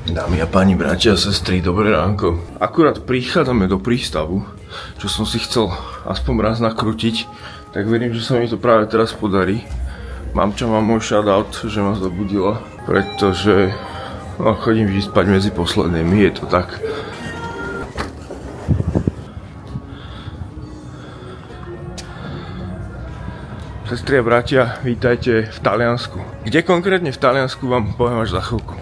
Dámy a páni, bratia a sestry, dobré ránko. Akurát prichádzame do prístavu, čo som si chcel aspoň raz nakrútiť, tak verím, že sa mi to práve teraz podarí. Mamča má môj shoutout, že ma zobudila, pretože chodím vždy spať medzi poslednými, je to tak. Sestry a bratia, vítajte v Taliansku. Kde konkrétne v Taliansku vám poviem až za chvíľku.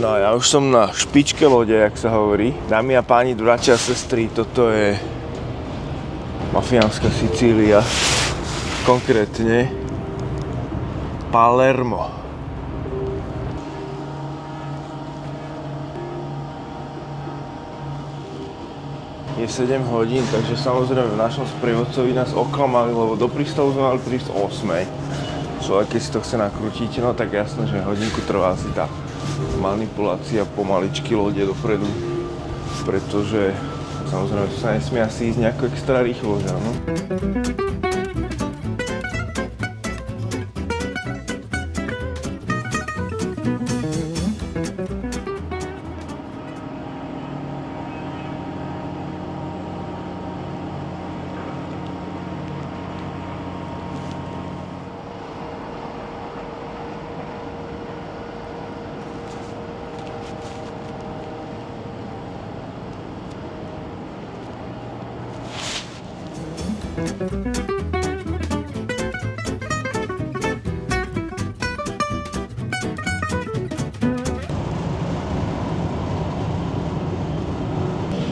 No ja už som na špičke lode, jak sa hovorí. Dámy a páni, bratia a sestry, toto je mafiánska Sicília. Konkrétne Palermo. Je 7 hodín, takže samozrejme v našom sprievodcovi nás oklamali, lebo do prístavu sme mali prísť o 8. Človek, keď si to chce nakrútiť, no tak jasné, že hodinku trvá asi tá manipulácia pomaličky lode dopredu, pretože samozrejme to sa nesmie asi ísť nejako extra rýchlo, že áno?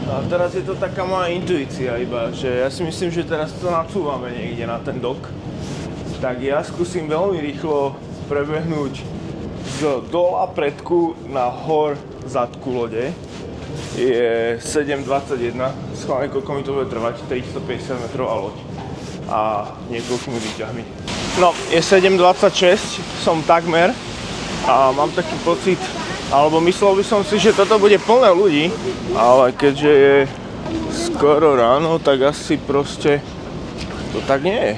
A teraz je to taká moja intuícia iba, že ja si myslím, že teraz to nacúvame niekde na ten dok. Tak ja skúsim veľmi rýchlo prebehnúť z dola predku na hor zadku lode. Je 7:21, schválne koľko mi to bude trvať, 350 metrová loď a niekoľkými výťahmi. No, je 7:26, som takmer a mám taký pocit, alebo myslel by som si, že toto bude plné ľudí, ale keďže je skoro ráno, tak asi proste to tak nie je.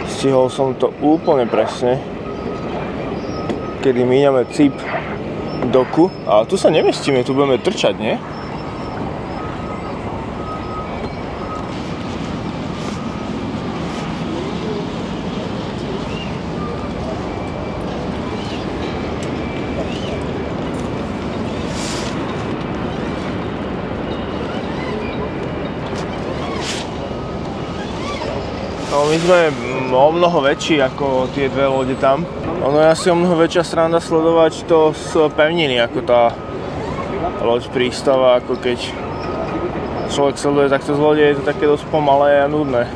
Stihol som to úplne presne, kedy míňame cíp doku, ale tu sa nemestíme, tu budeme trčať, nie? No, my sme o mnoho väčší ako tie dve lode tam. Ono je asi o mnoho väčšia sranda sledovať to z pevniny, ako tá loď prístava, ako keď človek sleduje takto z lode, je to také dosť pomalé a nudné.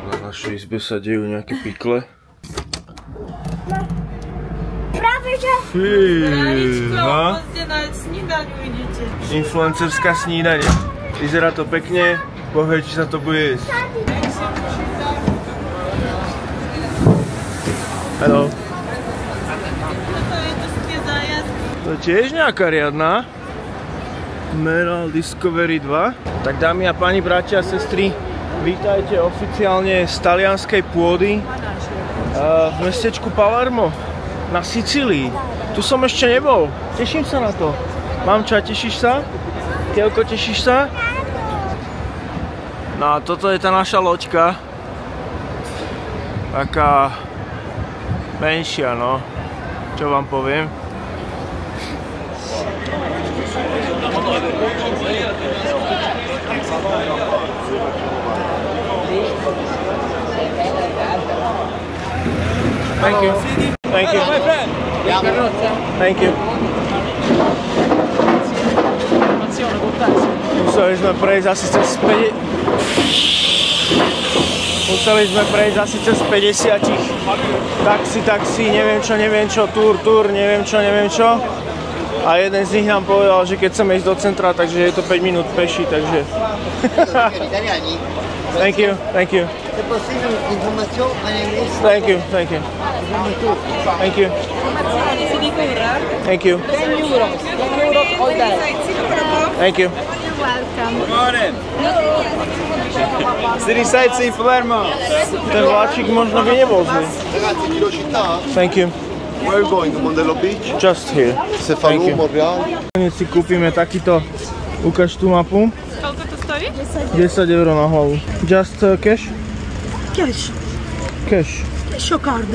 V našej izbe sa dejú nejaké pikle. Práve že... Fíha. Poďte na snídaňu, idete. Influencerská snídaňa. Vyzerá to pekne, povie, či sa to bude jesť. Haló. To je tiež nejaká riadna. Meral Discovery 2. Tak dámy a páni, bratia a sestry, vítajte oficiálne z talianskej pôdy v mestečku Palermo na Sicílii. Tu som ešte nebol, teším sa na to. Mamča, tešíš sa? Kielko, tešíš sa? No a toto je tá naša loďka. Taká menšia, no. Čo vám poviem? Thank you. Thank you. Thank you. Museli sme prejsť asi cez 5. Museli sme prejsť asi cez 50 taxi, neviem čo, túr, neviem čo. A jeden z nich nám povedal, že keď chceme ísť do centra, takže je to 5 minút peši, takže... Thank you. Thank you. Thank you. Thank you. Thank you. Thank you. City sightseeing Palermo. Ten vláčik možno by nebol zlý. Thank you. Where are you going? Mondello Beach? Just here. Cefalù, Monreal? Hneď si kúpime takýto, ukáž tú mapu. Koľko to stojí? 10 € na hlavu. Just cash? Cash. Cash. Cash or card?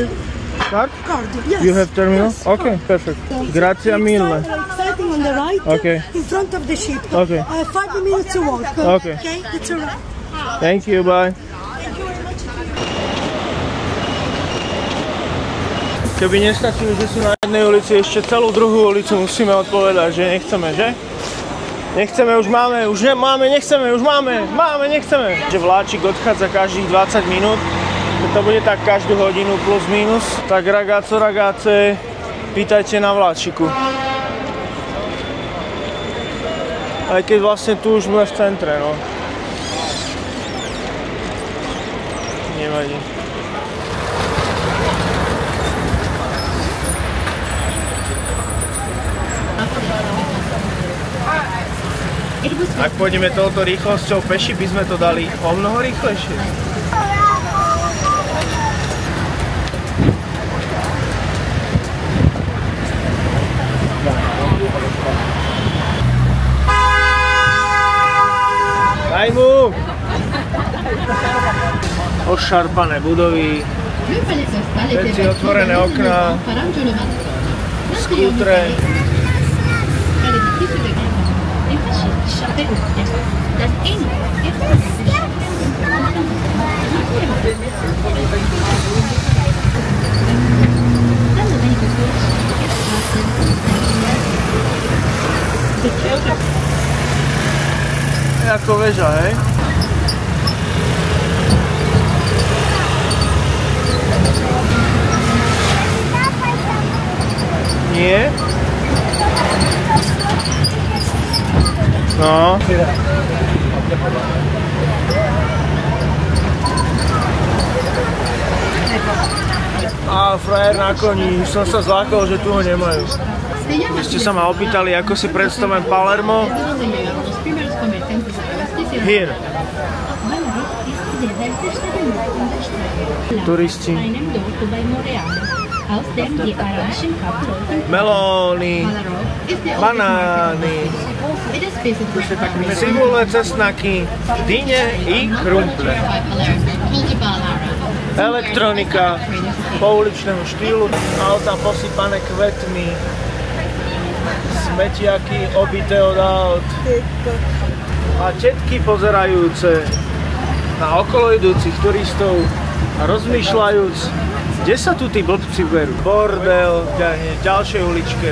Card? Card, yes. You have terminal? Yes, Okay, perfect. Grazie mille. Exciting on the right, Okay. in front of the ship. Okay. 5 minutes to walk. Okay. Okay, that's all right. Thank you, bye. Keby nestačili, že sú na jednej ulici, ešte celú druhú ulicu musíme odpovedať, že nechceme, že? Nechceme, už máme, nechceme. Že vláčik odchádza každých 20 minút, to bude tak každú hodinu plus minus. Tak ragazze, pýtajte na vláčiku. Aj keď vlastne tu už sme v centre, no. Nevadí. Ak pôjdeme touto rýchlosťou peši, by sme to dali o mnoho rýchlejšie. Daj mu! Ošarpané budovy, všetci otvorené okná, skútre. Je ako väža, hej? Nie? No. A frajer na koni, som sa zlákol, že tu ho nemajú. Vy ste sa ma opýtali, ako si predstavujem Palermo. Here. Turisti. Melóny, banány, cibule, cesnaky, dyne i krumple. Elektronika pouličného štýlu, auta posypané kvetmi, smetiaky obité od aut a tetky pozerajúce na okolo idúcich turistov a rozmýšľajúc, kde sa tu tí blbci berú. Bordel v ďalšej uličke.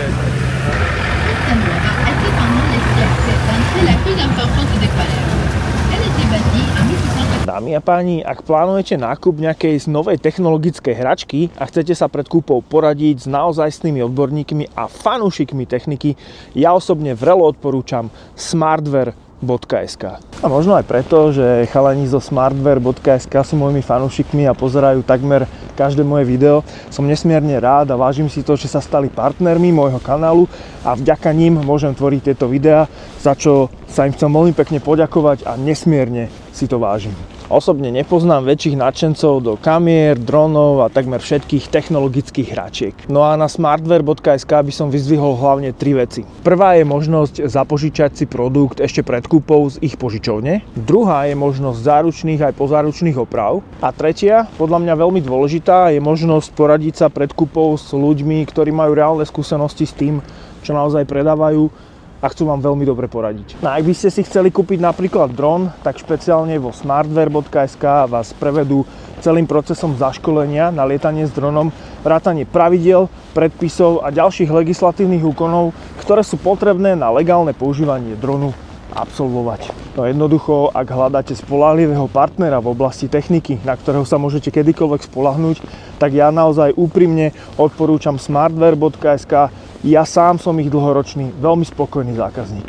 Dámy a páni, ak plánujete nákup nejakej novej technologickej hračky a chcete sa pred kúpou poradiť s naozajstnými odborníkmi a fanúšikmi techniky, ja osobne vrelo odporúčam smartware.sk. A možno aj preto, že chalani zo smartware.sk sú mojimi fanúšikmi a pozerajú takmer každé moje video. Som nesmierne rád a vážim si to, že sa stali partnermi môjho kanálu a vďaka nim môžem tvoriť tieto videá, za čo sa im chcem veľmi pekne poďakovať a nesmierne si to vážim. Osobne nepoznám väčších nadšencov do kamier, dronov a takmer všetkých technologických hračiek. No a na smartware.sk by som vyzdvihol hlavne 3 veci. Prvá je možnosť zapožičať si produkt ešte pred kúpou z ich požičovne. Druhá je možnosť záručných aj pozáručných oprav. A tretia, podľa mňa veľmi dôležitá, je možnosť poradiť sa pred kúpou s ľuďmi, ktorí majú reálne skúsenosti s tým, čo naozaj predávajú a chcú vám veľmi dobre poradiť. No ak by ste si chceli kúpiť napríklad dron, tak špeciálne vo smartware.sk vás prevedú celým procesom zaškolenia na lietanie s dronom, vrátanie pravidiel, predpisov a ďalších legislatívnych úkonov, ktoré sú potrebné na legálne používanie dronu absolvovať. No jednoducho, ak hľadáte spoľahlivého partnera v oblasti techniky, na ktorého sa môžete kedykoľvek spoľahnúť, tak ja naozaj úprimne odporúčam smartwear.sk. Ja sám som ich dlhoročný, veľmi spokojný zákazník.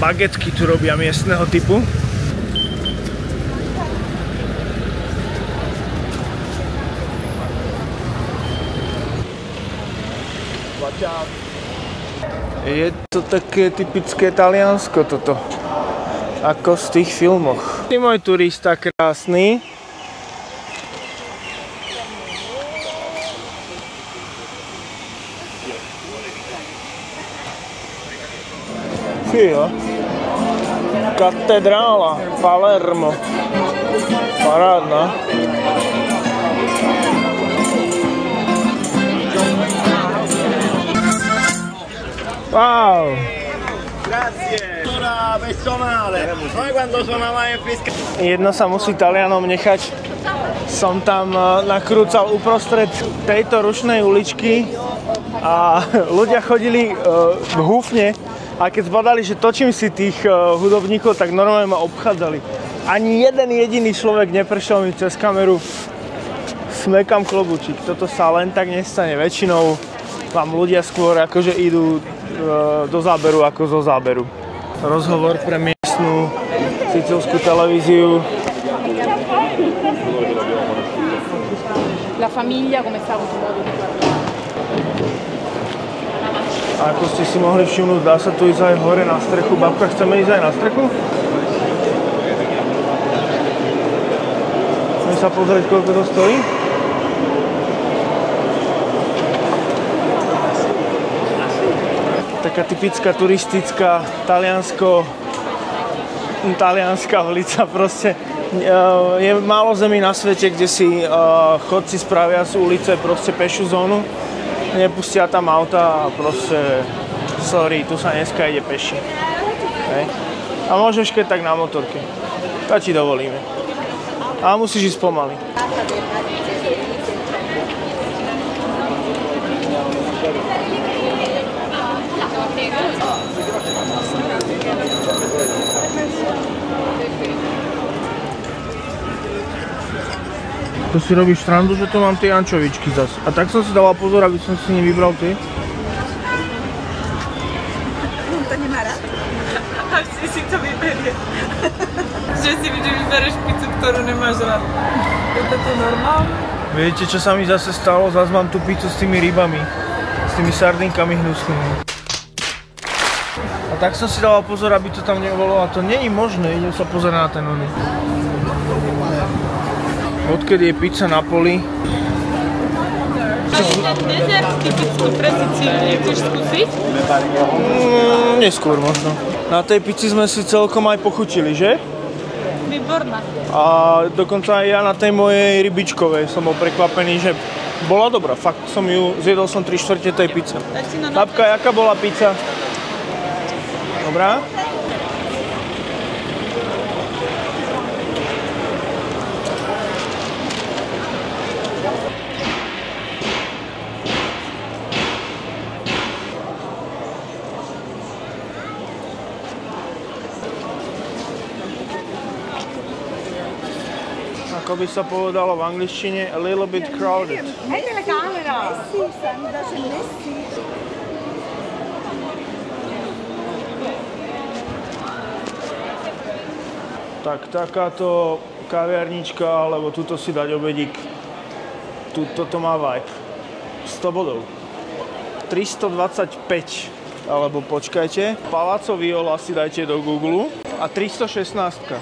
Bagetky tu robia miestneho typu. Je to také typické Taliansko toto, ako v tých filmoch. Ty môj turista krásny. Fíjo. Katedrála, Palermo. Parádna. Wow! Jedno sa musí Talianom nechať. Som tam nakrúcal uprostred tejto rušnej uličky a ľudia chodili v húfne a keď zbadali, že točím si tých hudobníkov, tak normálne ma obchádzali. Ani jeden jediný človek neprešiel mi cez kameru. Smekam klobúčik. Toto sa len tak nestane. Väčšinou vám ľudia skôr akože idú do záberu ako zo záberu. Rozhovor pre miestnu sicílskú televíziu. La famiglia come sta avuto modo di parlare. A ako ste si mohli všimnúť, dá sa tu ísť aj hore na strechu. Babka, chceme ísť aj na strechu? Chceme sa pozrieť, koľko to stojí? Taká typická turistická talianská ulica proste. Je málo zemí na svete, kde si chodci spravia z ulice proste pešiu zónu. Nepustia tam auta a proste sorry, tu sa dneska ide peši. Hej. A môžeš keď tak na motorke. To ti dovolíme. Ale musíš ísť pomaly. To si robíš srandu, že to mám tie ančovičky zas. A tak som si dala pozor, aby som si nevybral ty. To nemá rád. A si to vyberie. Že si vybereš pizzu, ktorú nemáš rád. Je to normálne? Viete, čo sa mi zase stalo? Zas mám tú pizzu s tými rybami. S tými sardinkami hnusnými. A tak som si dala pozor, aby to tam nebolo. A to není možné. Idem sa pozerať na ten oný. Odkedy je pizza na poli? Dezert typický pre Sicíliu, chceš skúsiť? Neskôr možno. Na tej pizzi sme si celkom aj pochutili, že? Výborná. A dokonca aj ja na tej mojej rybičkovej som bol prekvapený, že bola dobrá. Fakt som ju, zjedol som 3/4 tej pizze. Babka, jaká bola pizza? Dobrá? Ako by sa povedalo v angličtine, a little bit crowded. Tak takáto kaviarnička, alebo tuto si dať obedík, toto má vibe. 100 bodov. 325, alebo počkajte, Palazzo Viola si dajte do Google a 316.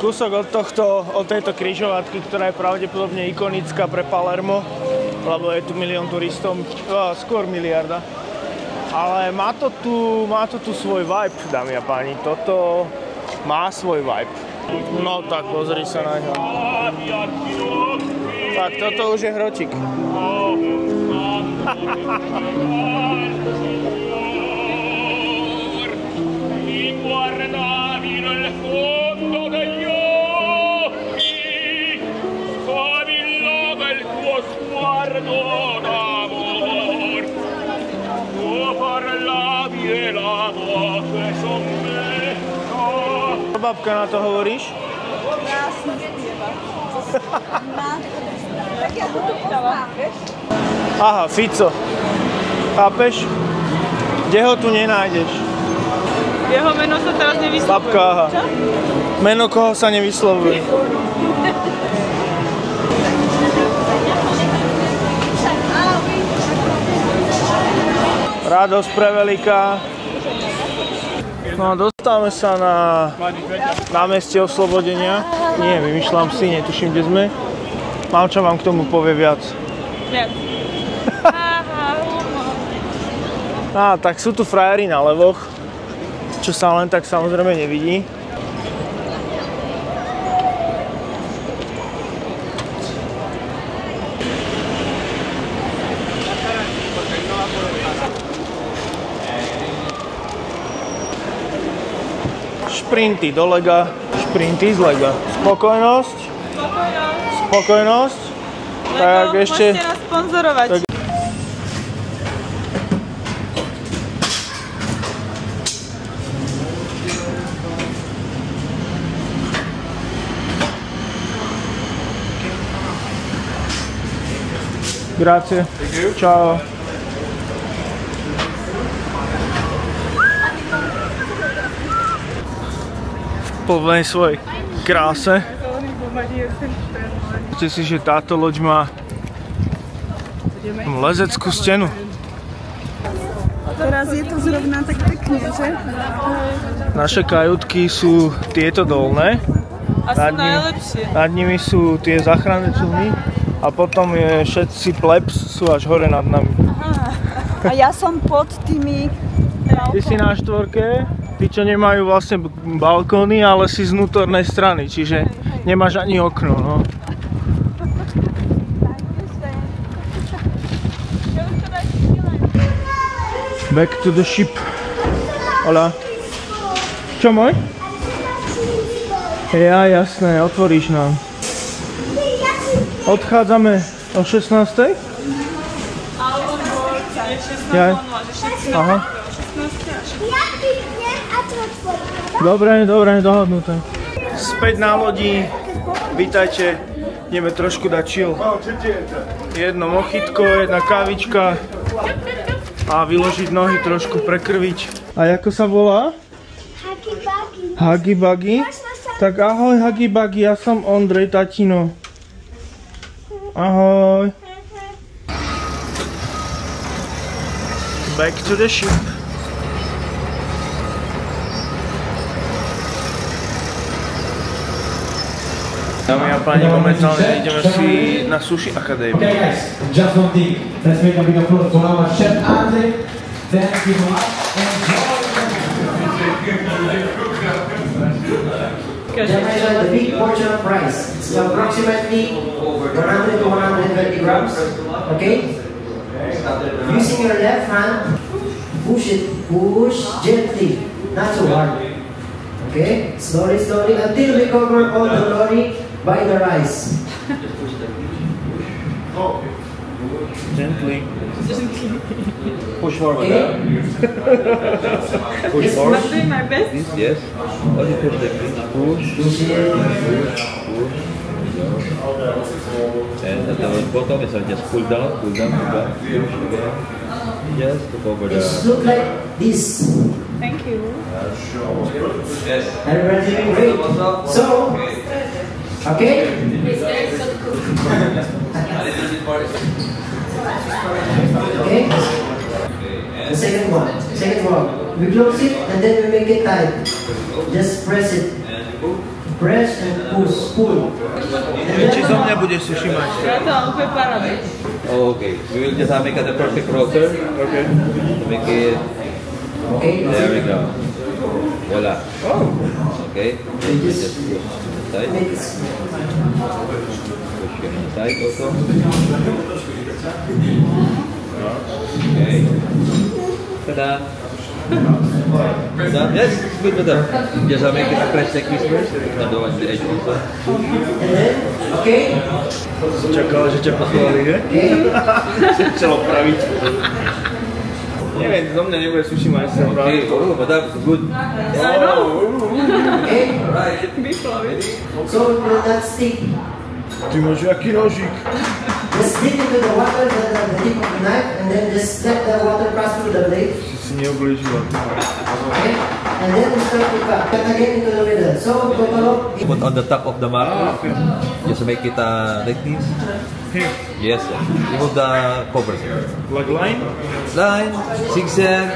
Kúsok od tejto križovatky, ktorá je pravdepodobne ikonická pre Palermo, lebo je tu milión turistov, skôr miliarda. Ale má to tu svoj vibe, dámy a páni. Toto má svoj vibe. No tak pozri sa na ňo. Tak toto už je hročík. Babka, na to hovoríš? Krásne spieva. Tak ja to tu poznám, vieš? Aha, Fico. Chápeš? Kde ho tu nenájdeš? Jeho meno sa teraz nevyslovuje. Babka, aha. Čo? Meno koho sa nevyslovuje. Radosť preveliká. No a dostávame sa na námestie Oslobodenia. Nie, vymýšľam si, netuším, kde sme. Mamča vám k tomu povie viac. Viac. Tak sú tu frajeri na levoch, čo sa len tak samozrejme nevidí. Šprinty do lega, šprinty z lega. Spokojnosť. Spokojnosť. Tak ešte... Môžete nás sponzorovať. Tak... Grazie. Ciao. Plnej svojej kráse. Myslíte si, že táto loď má lezeckú stenu. A teraz je to zrovna tak pekne, že? Naše kajutky sú tieto dolné. A sú najlepšie. Nad nimi sú tie záchranné člny a potom všetci plebs sú až hore nad nami. A ja som pod tými... Ty si na štvorke. Tí, čo nemajú vlastne balkóny, ale si z vnútornej strany, čiže nemáš ani okno, no. Back to the ship. Hola. Čo môj? Ja, jasné, otvoríš nám. Odchádzame o 16:00? Ja. Aha. Dobre, dohodnuté. Späť na lodi, vítajte, ideme trošku dať chill. Jedno mochitko, jedna kávička a vyložiť nohy, trošku prekrviť. A ako sa volá? Huggy Buggy. Huggy Buggy? Tak ahoj Huggy Buggy, ja som Ondrej, tatino. Ahoj. Back to the ship. Dámy a páni, momentálne ideme si na Sushi Academy. Okay guys, just one thing. Let's make a big applause for our chef Andre. Thank you so much. Enjoy the big portion of rice. It's approximately 100 to 120 grams. Okay? Using your left hand, push gently, not so hard. Okay? Slowly until we cover all the lorry by the rice. Gently. Push forward. Okay? Push forward. I'm doing my best. This, yes. Only push the feet. Push. Push it. And at the bottom is just pull down, push again. Just to cover the... It look like this. Thank you. Yes. Everybody doing great. So, okay? Okay? The second one. We close it and then we make it tight. Just press it. press and push, pull. Či zo mňa bude sushi majster? Ja to mám úplne parády. Okay, we will just make it the perfect rotor. Okay. Make it. Okay. There we go. Voila. Oh. Okay. Just push inside. Mix. Push it inside also. Okay. Ta-da! Ta-da! Yes, good with that. Just make it a press like this first. Otherwise the edge also. And then, okay. Čakal, že ťa poslali, že? Chcel opraviť. Neviem, zo mňa nebude sushi majster. Okay, oh, but that's good. I know. Okay. Right. So with that stick, Ty máš aký nožík? just dip into the water, the tip of the knife, and then just let the water pass through the blade. Si neoblížila. Okay. And then start to cut. Cut again into the middle. So total. Put on the top of the marker. Just make it like this. Here. Yes, sir. Remove the cover. Like line? Line, zigzag.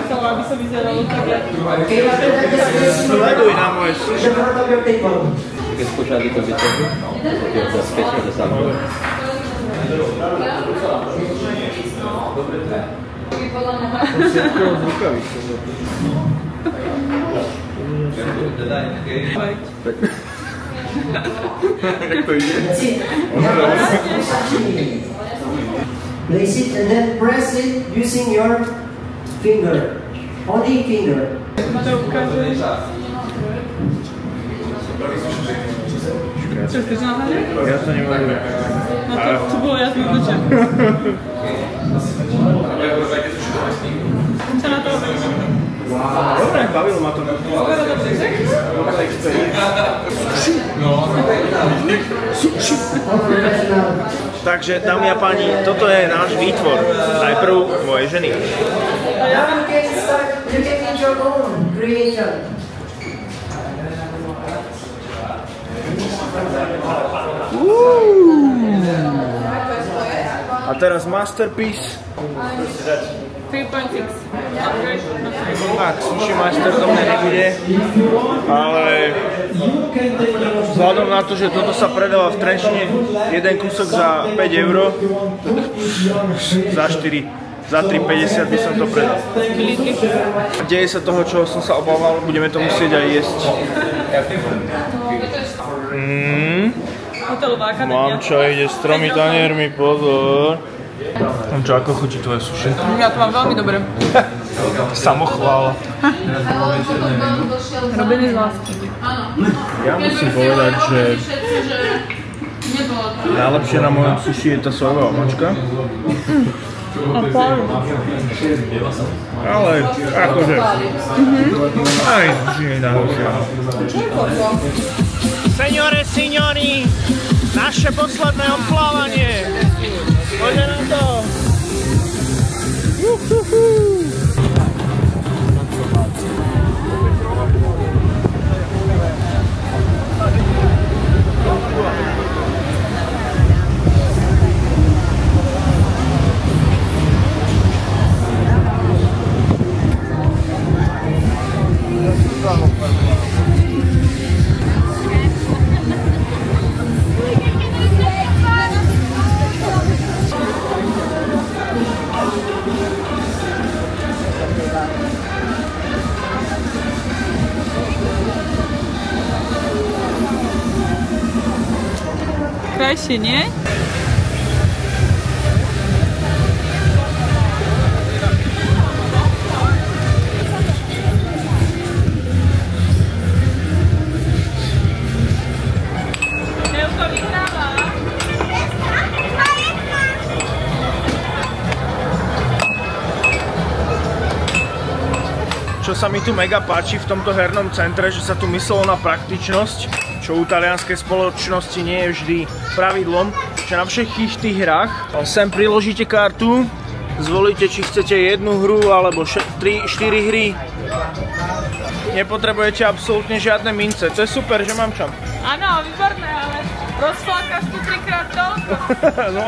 Chcela, aby sa vyzeralo také. Okay. After that, just Sleduj na moje in sushi. the front of your table. You can push a little bit over. You have the space for the salad. Všetko z rukavice. Jak to ide? That's it. Place it and then press it using your finger. Only finger. Čo, chceš nahrať? Ja to nemám. No to bolo jasné do čem. Čo na to? Dobre, bavilo ma to. Takže, dámy a páni, toto je náš výtvor. Najprv mojej ženy. Now you can make your own creation. A teraz masterpiece. 3.6. Tak, sushi majster to mne nebude, ale vzhľadom na to, že toto sa predáva v Trenčine, jeden kúsok za 5 €, za 4, za 3,50 by som to predal. Deje sa toho, čoho som sa obával, budeme to musieť aj jesť. Hotelová akadémia. Mamča ide s 3 taniermi, pozor. Mamča, ako chutí tvoje sushi? Ja to mám veľmi dobre. Samochvála. Robené z lásky. Ja musím povedať, že najlepšie na mojom sushi je tá sojová omáčka. Ale akože aj sushi je najlepšia. Seniore, signori, naše posledné odplávanie. Poďme na to. Krajšie, nie? Čo sa mi tu mega páči v tomto hernom centre, že sa tu myslelo na praktičnosť, čo u talianskej spoločnosti nie je vždy pravidlom, že na všetkých tých hrách sem priložíte kartu, zvolíte, či chcete jednu hru alebo 4 hry. Nepotrebujete absolútne žiadne mince, to je super, že mám čam. Áno, výborné, ale rozflákaš tu 3-krát toľko. No.